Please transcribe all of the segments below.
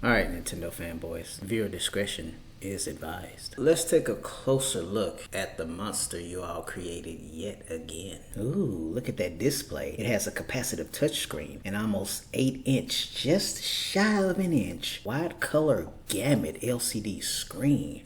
Alright, Nintendo fanboys, viewer discretion is advised. Let's take a closer look at the monster you all created yet again. Ooh, look at that display. It has a capacitive touchscreen, an almost 8-inch, just shy of an inch, wide color gamut LCD screen.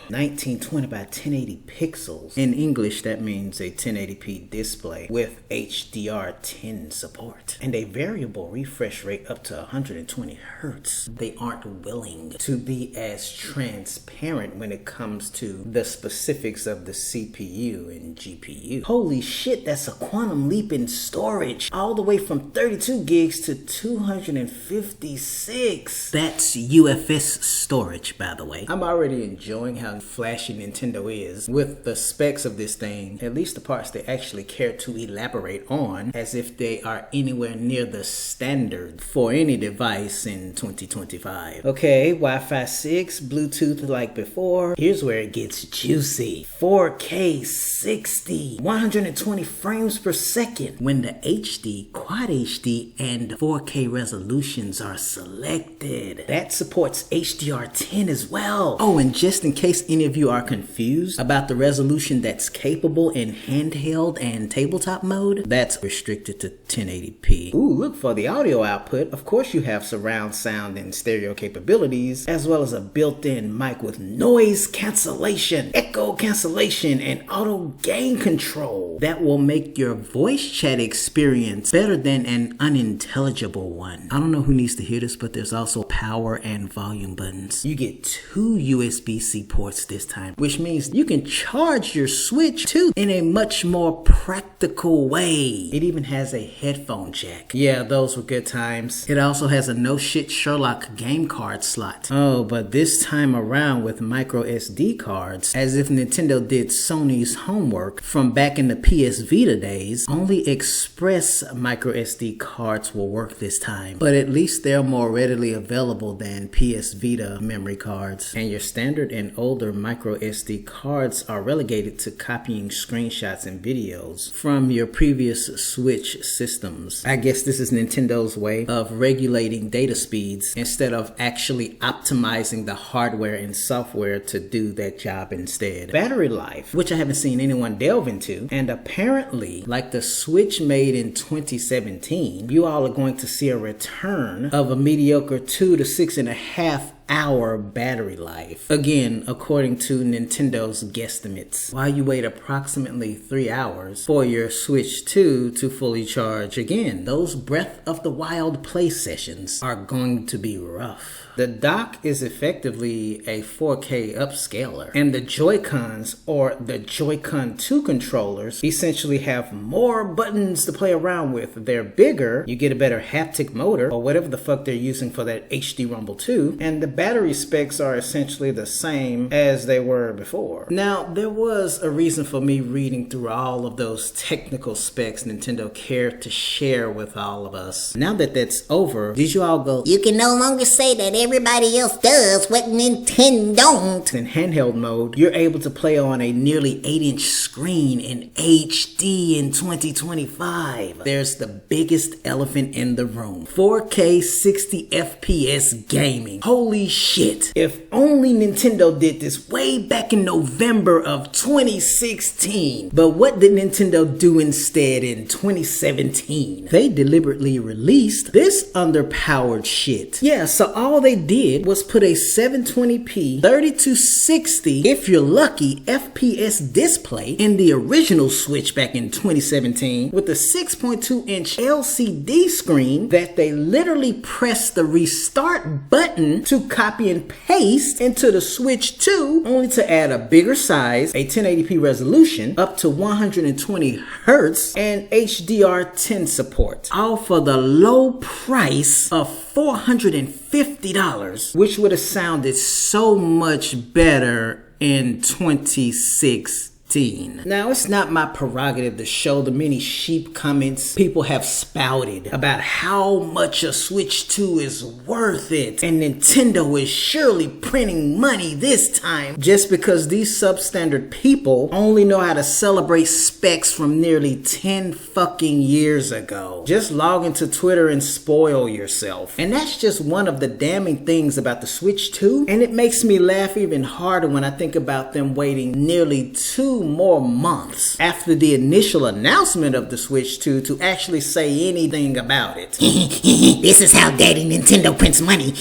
1920 by 1080 pixels. In English, that means a 1080p display with HDR10 support and a variable refresh rate up to 120 Hertz. They aren't willing to be as transparent when it comes to the specifics of the CPU and GPU. Holy shit, that's a quantum leap in storage, all the way from 32 gigs to 256. That's UFS storage, by the way. I'm already enjoying how flashy Nintendo is with the specs of this thing, at least the parts they actually care to elaborate on, as if they are anywhere near the standard for any device in 2025. Okay, Wi-Fi 6, Bluetooth like before. Here's where it gets juicy. 4K 60, 120 frames per second when the HD, Quad HD, and 4K resolutions are selected. That supports HDR10 as well. Oh, and just in case any of you are confused about the resolution that's capable in handheld and tabletop mode, that's restricted to 1080p. Ooh, look, for the audio output, of course you have surround sound and stereo capabilities, as well as a built-in mic with noise cancellation, echo cancellation, and auto gain control that will make your voice chat experience better than an unintelligible one. I don't know who needs to hear this, but there's also power and volume buttons. You get 2 USB-C ports this time, which means you can charge your Switch too in a much more practical way. It even has a headphone jack. Yeah, those were good times. It also has a no shit Sherlock game card slot. Oh, but this time around with micro SD cards, as if Nintendo did Sony's homework from back in the PS Vita days. Only express micro SD cards will work this time, but at least they're more readily available than PS Vita memory cards. And your standard and older micro SD cards are relegated to copying screenshots and videos from your previous Switch systems. I guess this is Nintendo's way of regulating data speeds instead of actually optimizing the hardware and software to do that job instead. Battery life, which I haven't seen anyone delve into, and apparently, like the Switch made in 2017, you all are going to see a return of a mediocre 2 to 6.5 hour battery life. Again, according to Nintendo's guesstimates. While you wait approximately 3 hours for your Switch 2 to fully charge again. Those Breath of the Wild play sessions are going to be rough. The dock is effectively a 4K upscaler, and the Joy-Cons, or the Joy-Con 2 controllers, essentially have more buttons to play around with. They're bigger, you get a better haptic motor, or whatever the fuck they're using for that HD Rumble 2, and the battery specs are essentially the same as they were before. Now, there was a reason for me reading through all of those technical specs Nintendo cared to share with all of us. Now that that's over, did you all go, "You can no longer say that everybody else does what Nintendo don't"? In handheld mode, you're able to play on a nearly 8-inch screen in HD in 2025. There's the biggest elephant in the room. 4K 60 FPS gaming. Holy shit. If only Nintendo did this way back in November of 2016. But what did Nintendo do instead in 2017? They deliberately released this underpowered shit. Yeah, so all they did was put a 720p 3260, if you're lucky, FPS display in the original Switch back in 2017 with a 6.2-inch LCD screen that they literally pressed the restart button to copy and paste into the Switch 2, only to add a bigger size, a 1080p resolution, up to 120 Hertz, and HDR10 support. All for the low price of $450, which would have sounded so much better in 2016. Now, it's not my prerogative to show the many sheep comments people have spouted about how much a Switch 2 is worth it, and Nintendo is surely printing money this time, just because these substandard people only know how to celebrate specs from nearly 10 fucking years ago. Just log into Twitter and spoil yourself. And that's just one of the damning things about the Switch 2, and it makes me laugh even harder when I think about them waiting nearly 2 more months after the initial announcement of the Switch 2 to actually say anything about it. This is how Daddy Nintendo prints money.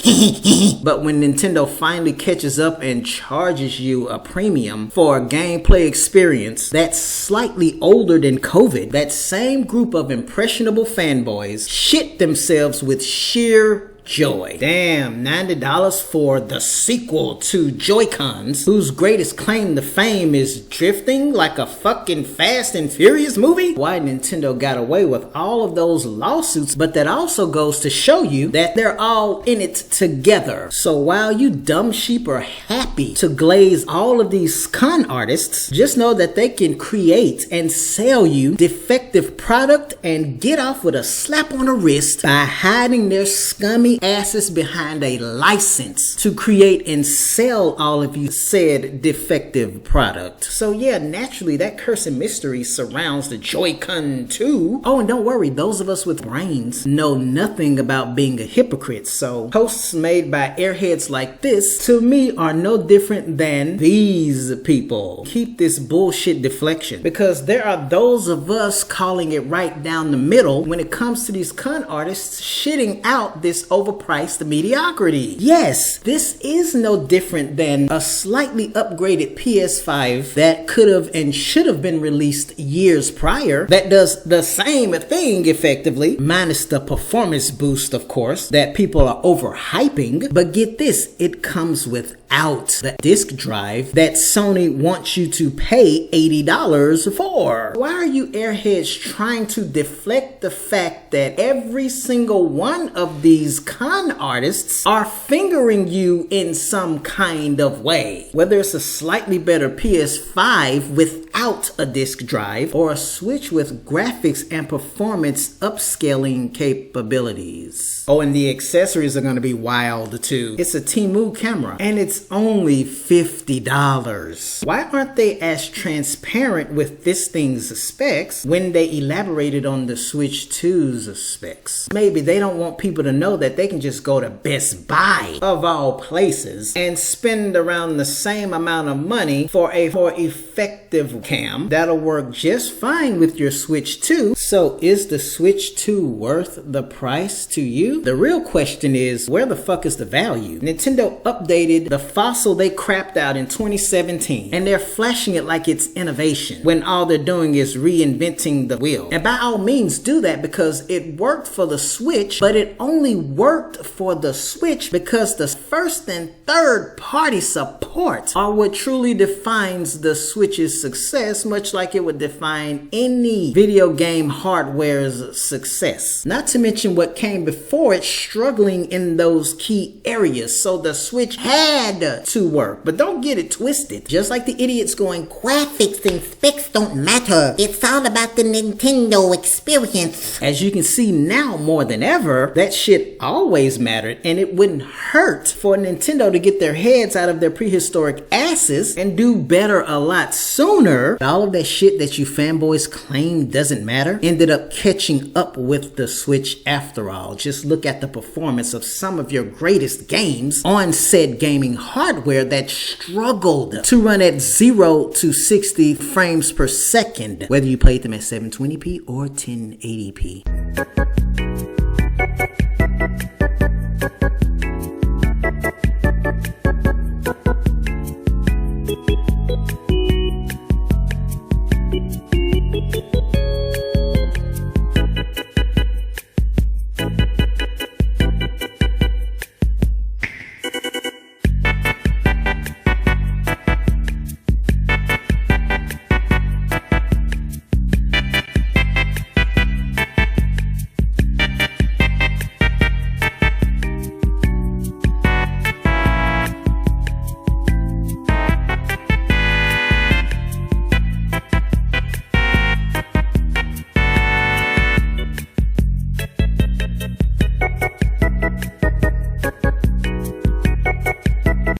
But when Nintendo finally catches up and charges you a premium for a gameplay experience that's slightly older than COVID, that same group of impressionable fanboys shit themselves with sheer joy. Damn, $90 for the sequel to Joy-Cons, whose greatest claim to fame is drifting like a fucking Fast and Furious movie? Why Nintendo got away with all of those lawsuits, but that also goes to show you that they're all in it together. So while you dumb sheep are happy to glaze all of these con artists, just know that they can create and sell you defective product and get off with a slap on the wrist by hiding their scummy asses behind a license to create and sell all of you said defective product. So yeah, naturally that cursed mystery surrounds the Joy-Con 2. Oh, and don't worry, those of us with brains know nothing about being a hypocrite, so posts made by airheads like this to me are no different than these people. Keep this bullshit deflection, because there are those of us calling it right down the middle when it comes to these con artists shitting out this overpriced mediocrity. Yes, this is no different than a slightly upgraded PS5 that could have and should have been released years prior that does the same thing effectively, minus the performance boost, of course, that people are overhyping. But get this, it comes without the disk drive that Sony wants you to pay $80 for. Why are you airheads trying to deflect the fact that every single one of these con artists are fingering you in some kind of way? Whether it's a slightly better PS5 without a disk drive or a Switch with graphics and performance upscaling capabilities. Oh, and the accessories are going to be wild too. It's a Temu camera and it's only $50. Why aren't they as transparent with this thing's specs when they elaborated on the Switch 2's specs? Maybe they don't want people to know that they can just go to Best Buy, of all places, and spend around the same amount of money for a more effective cam that'll work just fine with your Switch 2. So is the Switch 2 worth the price to you? The real question is, where the fuck is the value? Nintendo updated the fossil they crapped out in 2017, and they're flashing it like it's innovation when all they're doing is reinventing the wheel. And by all means do that, because it worked for the Switch, but it only worked for the Switch because the first and third party support are what truly defines the Switch's success, much like it would define any video game hardware's success. Not to mention what came before it struggling in those key areas, so the Switch had to work. But don't get it twisted. Just like the idiots going, Graphics and specs don't matter. It's all about the Nintendo experience. as you can see now more than ever, that shit always mattered, and it wouldn't hurt for Nintendo to get their heads out of their prehistoric asses and do better a lot sooner. All of that shit that you fanboys claim doesn't matter ended up catching up with the Switch after all. Just look at the performance of some of your greatest games on said gaming hardware that struggled to run at 0 to 60 frames per second, whether you played them at 720p or 1080p.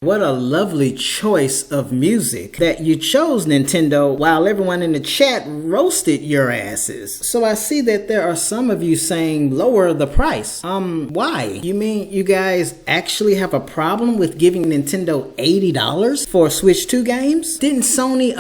What a lovely choice of music that you chose, Nintendo, while everyone in the chat roasted your asses. So I see that there are some of you saying lower the price. Why? You mean you guys actually have a problem with giving Nintendo $80 for Switch 2 games? Didn't Sony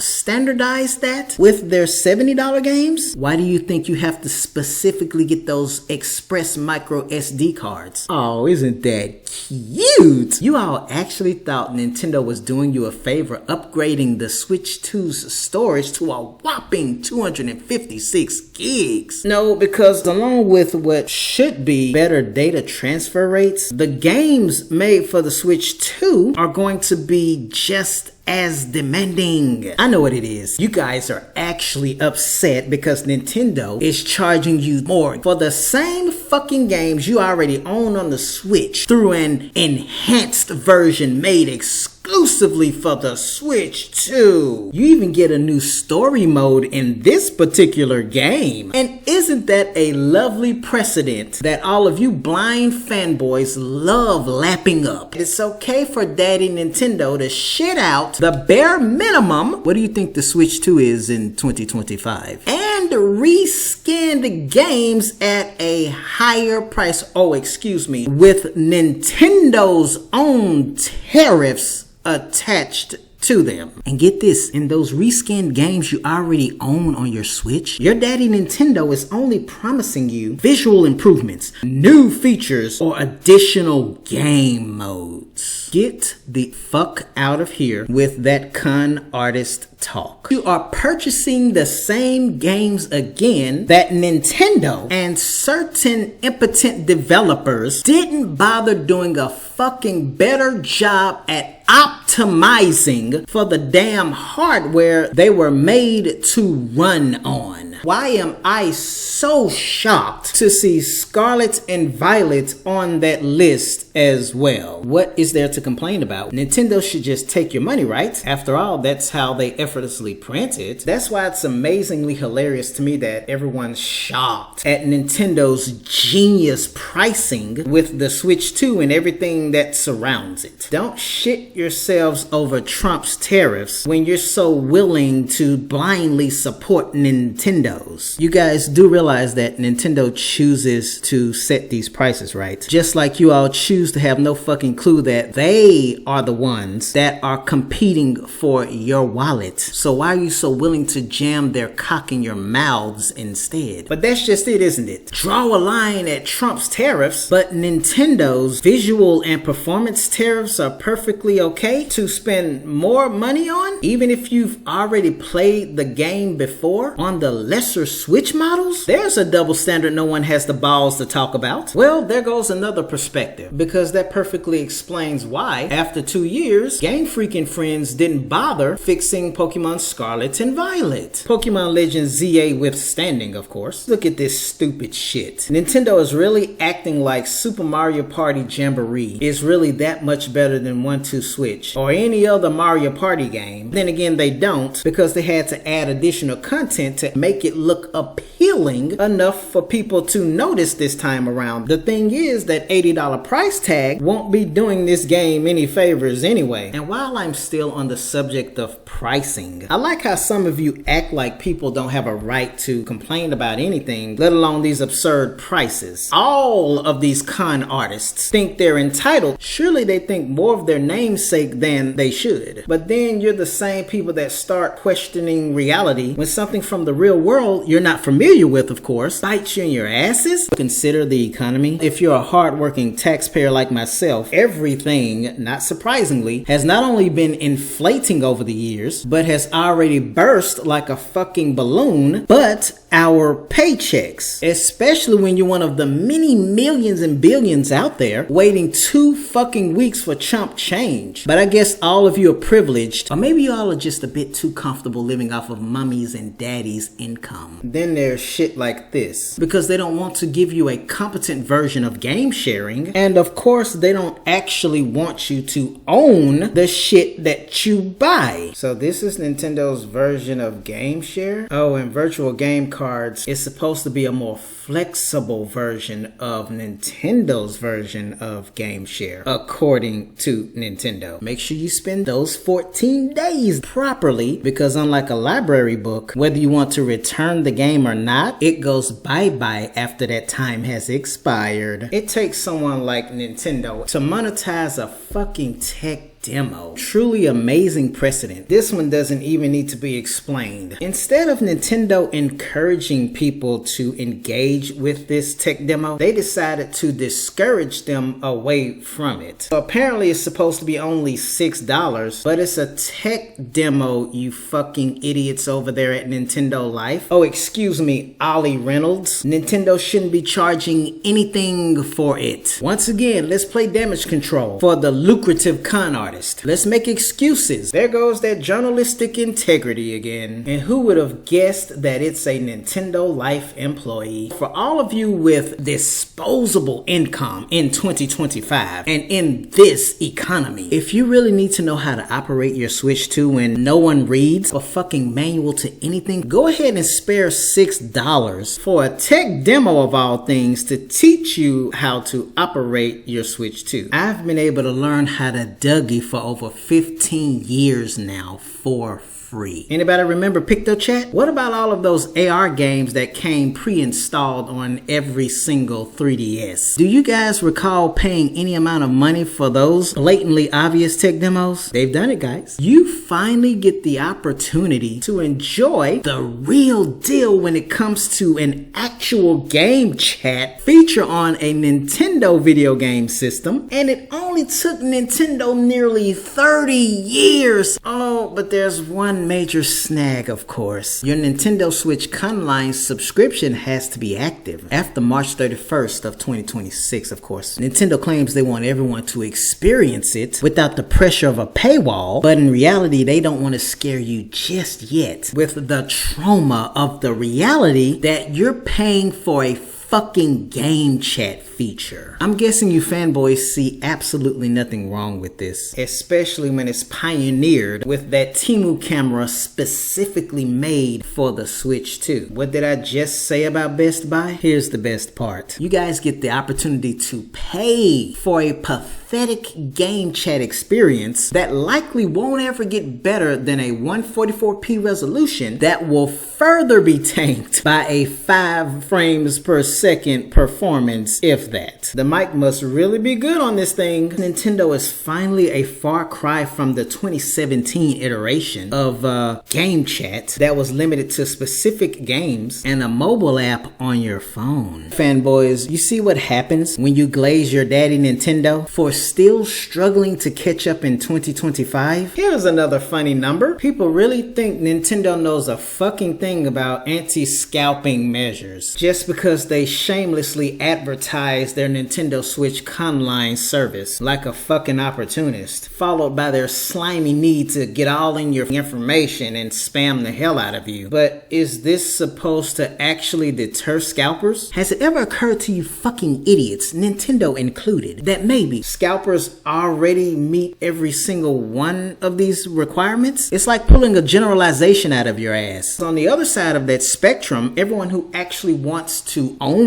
standardize that with their $70 games? Why do you think you have to specifically get those express micro SD cards? Oh, isn't that cute? You all actually thought Nintendo was doing you a favor upgrading the Switch 2's storage to a whopping 256 gigs. No, because along with what should be better data transfer rates, the games made for the Switch 2 are going to be just as demanding. I know what it is. You guys are actually upset because Nintendo is charging you more for the same fucking games you already own on the Switch through an enhanced version made exclusively for the Switch 2. You even get a new story mode in this particular game. And isn't that a lovely precedent that all of you blind fanboys love lapping up? It's okay for Daddy Nintendo to shit out the bare minimum. What do you think the Switch 2 is in 2025? And reskin the games at a higher price. Oh, excuse me. With Nintendo's own tariffs attached to them. And get this, in those reskinned games you already own on your Switch, your daddy Nintendo is only promising you visual improvements, new features, or additional game modes. Get the fuck out of here with that con artist talk. You are purchasing the same games again that Nintendo and certain impotent developers didn't bother doing a fucking better job at optimizing for the damn hardware they were made to run on. Why am I so shocked to see Scarlet and Violet on that list as well? What is there to complain about? Nintendo should just take your money, right? After all, that's how they effortlessly print it. That's why it's amazingly hilarious to me that everyone's shocked at Nintendo's genius pricing with the Switch 2 and everything that surrounds it. Don't shit yourselves over Trump's tariffs when you're so willing to blindly support Nintendo's. You guys do realize that Nintendo chooses to set these prices, right? Just like you all choose to have no fucking clue that they are the ones that are competing for your wallet. So why are you so willing to jam their cock in your mouths instead? But that's just it, isn't it? Draw a line at Trump's tariffs, but Nintendo's visual and performance tariffs are perfectly okay to spend more money on, even if you've already played the game before on the lesser Switch models? There's a double standard no one has the balls to talk about. Well, there goes another perspective, because that perfectly explains why, after 2 years, Game Freak and friends didn't bother fixing Pokemon Scarlet and Violet. Pokemon Legends ZA withstanding, of course. Look at this stupid shit. Nintendo is really acting like Super Mario Party Jamboree is really that much better than 1-2 Switch or any other Mario Party game. Then again, they don't, because they had to add additional content to make it look appealing enough for people to notice this time around. The thing is that $80 price tag won't be doing this game any favors anyway. And while I'm still on the subject of pricing, I like how some of you act like people don't have a right to complain about anything, let alone these absurd prices. All of these con artists think they're entitled. Surely they think more of their namesake than they should. But then you're the same people that start questioning reality when something from the real world you're not familiar with, of course, bites you in your asses. Consider the economy. If you're a hardworking taxpayer like myself, everything, not surprisingly, has not only been inflating over the years, but has already burst like a fucking balloon, but our paychecks, especially when you're one of the many millions and billions out there waiting 2 fucking weeks for chump change. But I guess all of you are privileged, or maybe you all are just a bit too comfortable living off of mummies and daddy's income. Then there's shit like this, because they don't want to give you a competent version of game sharing, and of course they don't actually want you to own the shit that you buy. So this is Nintendo's version of game share? Oh, and virtual game cards is supposed to be a more flexible version of Nintendo's version of GameShare, according to Nintendo. Make sure you spend those 14 days properly, because unlike a library book, whether you want to return the game or not, it goes bye-bye after that time has expired. It takes someone like Nintendo to monetize a fucking tech demo. Truly amazing precedent. This one doesn't even need to be explained. Instead of Nintendo encouraging people to engage with this tech demo, they decided to discourage them away from it. So apparently it's supposed to be only $6, but it's a tech demo, you fucking idiots over there at Nintendo Life. Oh, excuse me, Ollie Reynolds. Nintendo shouldn't be charging anything for it. Once again, let's play damage control for the lucrative con artist. Let's make excuses. There goes that journalistic integrity again. And who would have guessed that it's a Nintendo Life employee? For all of you with disposable income in 2025 and in this economy, if you really need to know how to operate your Switch 2 when no one reads a fucking manual to anything, go ahead and spare $6 for a tech demo of all things to teach you how to operate your Switch 2. I've been able to learn how to Dougie for over 15 years now for free. Anybody remember PictoChat? What about all of those AR games that came pre-installed on every single 3DS? Do you guys recall paying any amount of money for those blatantly obvious tech demos? They've done it, guys. You finally get the opportunity to enjoy the real deal when it comes to an actual game chat feature on a Nintendo video game system, and it only took Nintendo nearly 30 years. Oh, but there's one major snag, of course. Your Nintendo Switch Online subscription has to be active after March 31st of 2026, of course. Nintendo claims they want everyone to experience it without the pressure of a paywall, but in reality, they don't want to scare you just yet with the trauma of the reality that you're paying for a fucking game chat feature. I'm guessing you fanboys see absolutely nothing wrong with this, especially when it's pioneered with that Temu camera specifically made for the Switch 2. What did I just say about Best Buy? Here's the best part. You guys get the opportunity to pay for a pathetic game chat experience that likely won't ever get better than a 144p resolution that will further be tanked by a 5 frames per second performance, if that. The mic must really be good on this thing. Nintendo is finally a far cry from the 2017 iteration of Game Chat that was limited to specific games and a mobile app on your phone. Fanboys, you see what happens when you glaze your daddy Nintendo for still struggling to catch up in 2025? Here's another funny number. People really think Nintendo knows a fucking thing about anti-scalping measures just because they shamelessly advertise their Nintendo Switch Online service like a fucking opportunist, followed by their slimy need to get all in your information and spam the hell out of you. But is this supposed to actually deter scalpers? Has it ever occurred to you fucking idiots, Nintendo included, that maybe scalpers already meet every single one of these requirements? It's like pulling a generalization out of your ass. On the other side of that spectrum, everyone who actually wants to own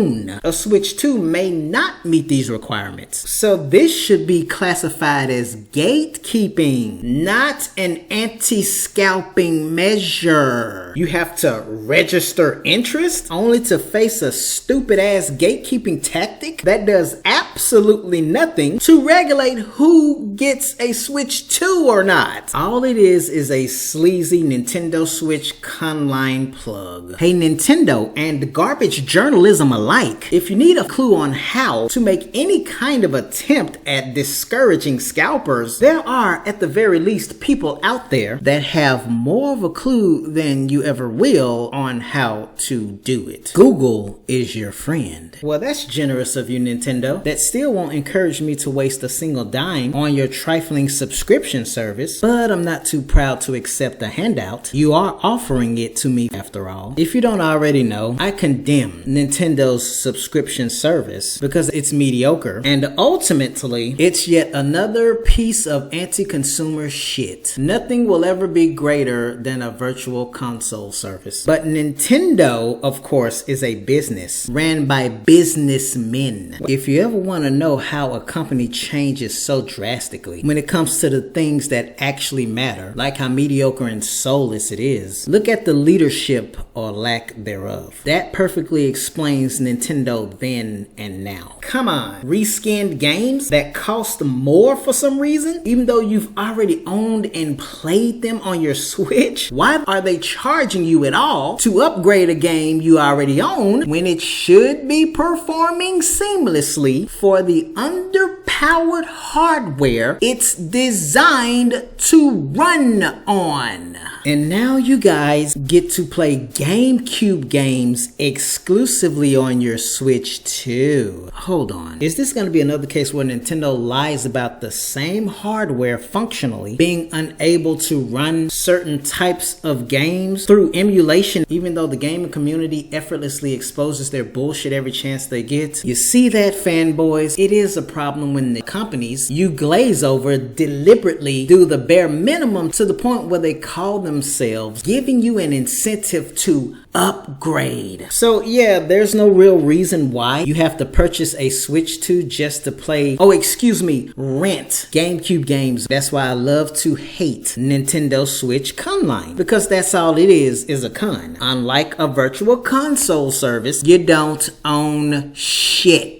a Switch 2 may not meet these requirements. So this should be classified as gatekeeping, not an anti-scalping measure. You have to register interest only to face a stupid ass gatekeeping tactic that does absolutely nothing to regulate who gets a Switch 2 or not. All it is a sleazy Nintendo Switch Online plug. Hey Nintendo and garbage journalism alike, if you need a clue on how to make any kind of attempt at discouraging scalpers, there are at the very least people out there that have more of a clue than you ever will on how to do it. Google is your friend. Well, that's generous of you, Nintendo. That still won't encourage me to waste a single dime on your trifling subscription service, but I'm not too proud to accept the handout. You are offering it to me after all. If you don't already know, I condemn Nintendo's subscription service service because it's mediocre, and ultimately it's yet another piece of anti-consumer shit. Nothing will ever be greater than a virtual console service. But Nintendo, of course, is a business ran by businessmen. If you ever want to know how a company changes so drastically when it comes to the things that actually matter, like how mediocre and soulless it is, look at the leadership or lack thereof. That perfectly explains Nintendo then and now. Come on, reskinned games that cost more for some reason, even though you've already owned and played them on your Switch? Why are they charging you at all to upgrade a game you already own when it should be performing seamlessly for the underpowered hardware it's designed to run on? And now you guys get to play GameCube games exclusively on your Switch too. Hold on. Is this going to be another case where Nintendo lies about the same hardware functionally being unable to run certain types of games through emulation, even though the gaming community effortlessly exposes their bullshit every chance they get? You see that, fanboys? It is a problem when the companies you glaze over deliberately do the bare minimum to the point where they call themselves giving you an incentive to upgrade. So yeah, there's no real reason why you have to purchase a Switch 2 just to play, rent GameCube games. That's why I love to hate Nintendo Switch Conline, because that's all it is a con. Unlike a virtual console service, you don't own shit.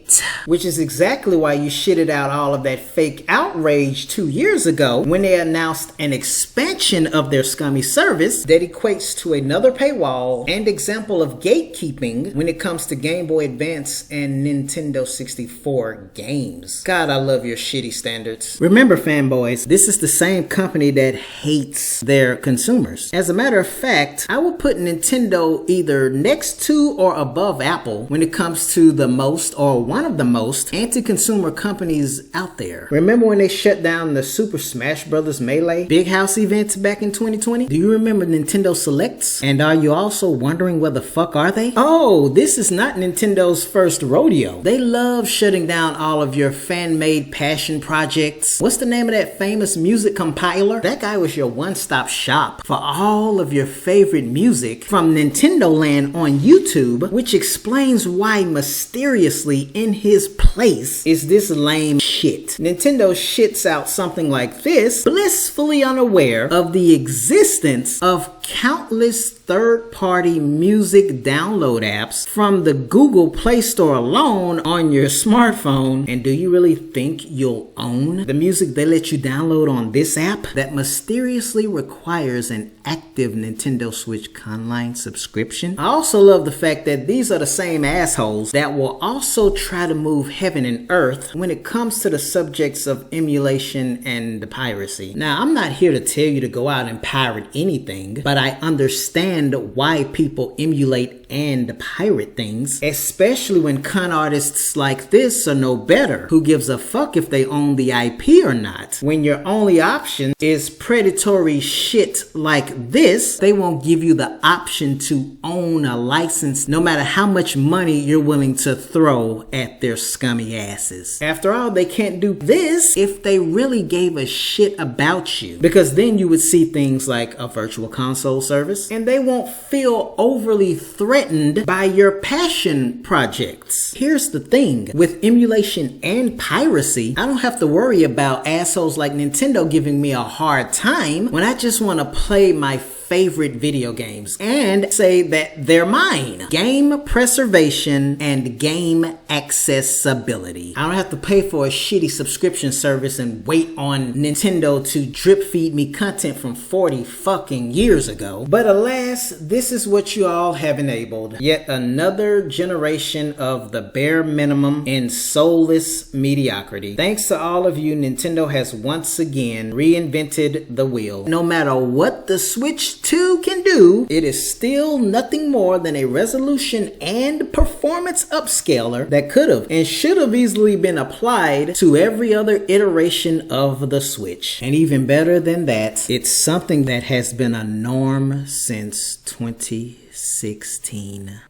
Which is exactly why you shitted out all of that fake outrage 2 years ago when they announced an expansion of their scummy service that equates to another paywall and example of gatekeeping when it comes to Game Boy Advance and Nintendo 64 games. God, I love your shitty standards. Remember, fanboys, this is the same company that hates their consumers. As a matter of fact, I would put Nintendo either next to or above Apple when it comes to the most or one of the most anti-consumer companies out there. Remember when they shut down the Super Smash Bros. Melee Big House events back in 2020? Do you remember Nintendo Selects? And are you also wondering where the fuck are they? Oh, this is not Nintendo's first rodeo. They love shutting down all of your fan-made passion projects. What's the name of that famous music compiler? That guy was your one-stop shop for all of your favorite music from Nintendo Land on YouTube, which explains why mysteriously in his place is this lame shit. Nintendo shits out something like this, blissfully unaware of the existence of countless third-party music download apps from the Google Play Store alone on your smartphone. And do you really think you'll own the music they let you download on this app that mysteriously requires an active Nintendo Switch Conline subscription? I also love the fact that these are the same assholes that will also try to move heaven and earth when it comes to the subjects of emulation and piracy. Now, I'm not here to tell you to go out and pirate anything, but I understand why people emulate and pirate things, especially when con artists like this are no better. Who gives a fuck if they own the IP or not? When your only option is predatory shit like this, they won't give you the option to own a license no matter how much money you're willing to throw at their scummy asses. After all, they can't do this if they really gave a shit about you, because then you would see things like a virtual console service and they won't feel overly threatened by your passion projects. Here's the thing, with emulation and piracy, I don't have to worry about assholes like Nintendo giving me a hard time when I just want to play my favorite video games and say that they're mine. Game preservation and game accessibility. I don't have to pay for a shitty subscription service and wait on Nintendo to drip feed me content from 40 fucking years ago. But alas, this is what you all have enabled. Yet another generation of the bare minimum and soulless mediocrity. Thanks to all of you, Nintendo has once again reinvented the wheel. No matter what the Switch 2 can do, it is still nothing more than a resolution and performance upscaler that could have and should have easily been applied to every other iteration of the Switch. And even better than that, it's something that has been a norm since 2016.